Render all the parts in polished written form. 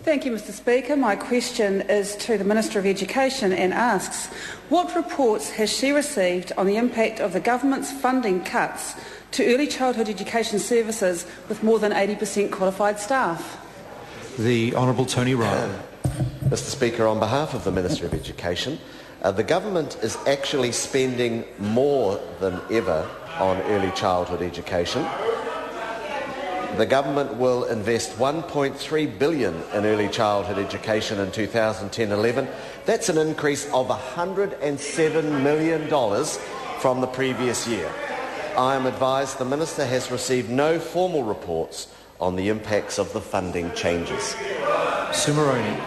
Thank you, Mr Speaker. My question is to the Minister of Education and asks, what reports has she received on the impact of the government's funding cuts to early childhood education services with more than 80% qualified staff? The Honourable Tony Ryall. Mr Speaker, on behalf of the Minister of Education, the government is actually spending more than ever on early childhood education. The government will invest $1.3 billion in early childhood education in 2010-11. That's an increase of $107 million from the previous year. I am advised the Minister has received no formal reports on the impacts of the funding changes. Moroney.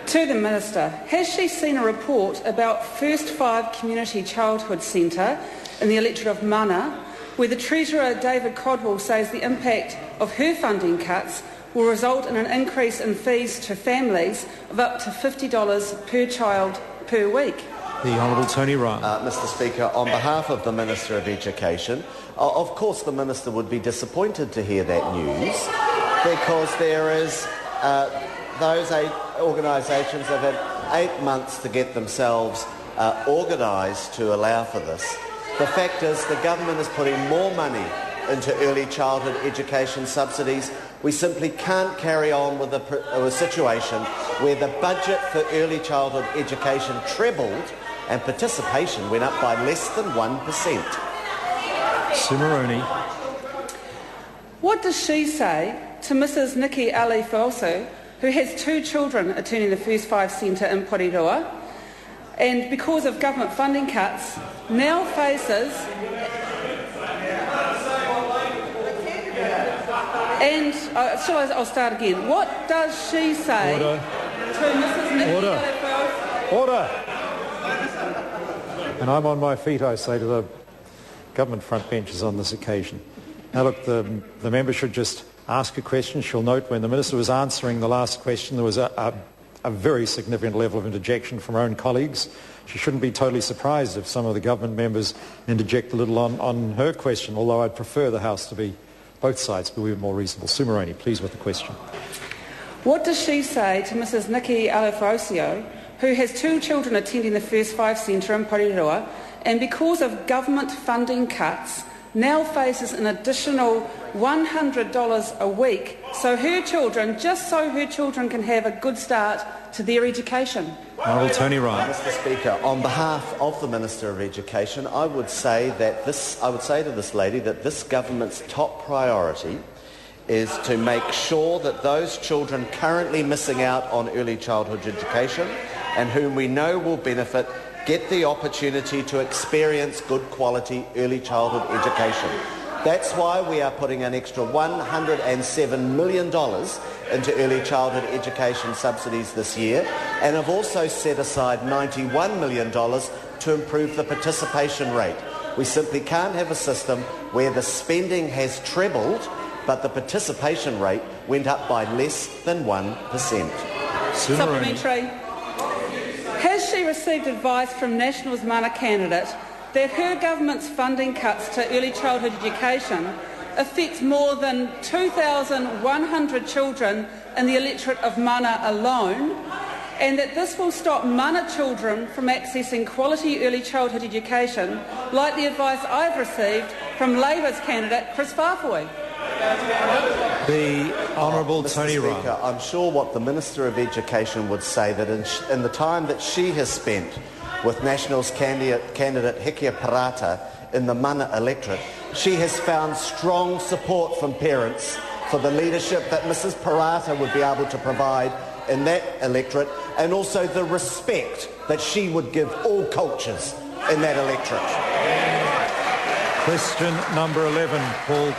To the Minister, has she seen a report about First Five Community Childhood Centre in the electorate of Mana, where the Treasurer David Codwell says the impact of her funding cuts will result in an increase in fees to families of up to $50 per child per week? The Honourable Tony Ryall. Mr Speaker, on behalf of the Minister of Education, of course the Minister would be disappointed to hear that news, because there is those 8 organisations have had 8 months to get themselves organised to allow for this. The fact is the government is putting more money into early childhood education subsidies. We simply can't carry on with a situation where the budget for early childhood education trebled and participation went up by less than 1%. Moroney. What does she say to Mrs Nikki Ali Falso, who has 2 children attending the First Five Centre in Porirua, and because of government funding cuts, now faces... And I'll start again. What does she say to Mrs Nikki Ali Falso? Order! And I'm on my feet, I say to the government front benches on this occasion. Now look, the member should just ask a question. She'll note when the Minister was answering the last question there was a very significant level of interjection from her own colleagues. She shouldn't be totally surprised if some of the government members interject a little on her question, although I'd prefer the House to be, both sides, be a bit more reasonable. Moroney, please, with the question. What does she say to Mrs Nikki Alofosio, who has 2 children attending the First Five Centre in Porirua, and because of government funding cuts, now faces an additional $100 a week so her children can have a good start to their education? Honourable Tony Ryall. Mr Speaker, on behalf of the Minister of Education, I would say to this lady that this government's top priority is to make sure that those children currently missing out on early childhood education and whom we know will benefit get the opportunity to experience good quality early childhood education. That's why we are putting an extra $107 million into early childhood education subsidies this year, and have also set aside $91 million to improve the participation rate. We simply can't have a system where the spending has trebled, but the participation rate went up by less than 1%. Supplementary. Has she received advice from National's Mana candidate that her government's funding cuts to early childhood education affects more than 2,100 children in the electorate of Mana alone, and that this will stop Mana children from accessing quality early childhood education, like the advice I've received from Labour's candidate Chris Farfoy? The Honourable Tony Mr. Speaker, Ryall. I'm sure what the Minister of Education would say that in the time that she has spent with National's candidate Hikia Parata in the Mana electorate, she has found strong support from parents for the leadership that Mrs Parata would be able to provide in that electorate, and also the respect that she would give all cultures in that electorate. Question number 11, Paul.